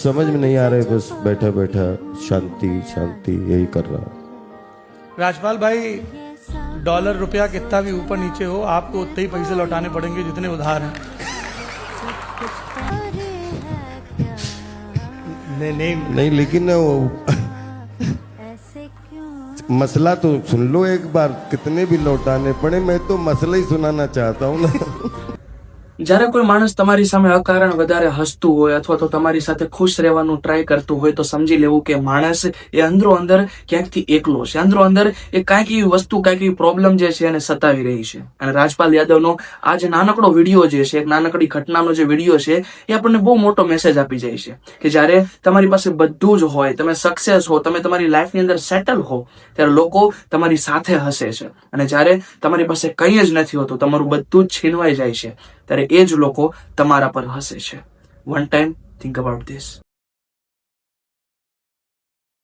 समझ में नहीं आ रहा है, बस बैठा बैठा शांति शांति यही कर रहा हूँ। राजपाल भाई, डॉलर रुपया कितना भी ऊपर नीचे हो, आपको उतने ही पैसे लौटाने पड़ेंगे जितने उधार हैं। नहीं, लेकिन ना वो मसला तो सुन लो एक बार, कितने भी लौटाने पड़े, मैं तो मसला ही सुनाना चाहता हूँ ना। જ્યારે કોઈ માણસ તમારી સામે અકારણ વધારે હસતું હોય અથવા તો તમારી સાથે ખુશ રહેવાનું ટ્રાય કરતું હોય તો સમજી લેવું કે માણસ એ અંદરો અંદર ક્યાંકથી એકલો છે, અંદરો અંદર એ કાંઈક એવી વસ્તુ, કાંઈક એવી પ્રોબ્લેમ જે છે એને સતાવી રહી છે. અને રાજપાલ યાદવનો આ જે નાનકડો વિડીયો જે છે, એક નાનકડી ઘટનાનો જે વિડીયો છે, એ આપણને બહુ મોટો મેસેજ આપી જાય છે કે જ્યારે તમારી પાસે બધું જ હોય, તમે સક્સેસ હો, તમે તમારી લાઈફની અંદર સેટલ હો, ત્યારે લોકો તમારી સાથે હસે છે. અને જ્યારે તમારી પાસે કંઈ જ નથી હોતું, તમારું બધું જ છીનવાઈ જાય છે, ત્યારે એ જ લોકો તમારા પર હસે છે. One time think about this.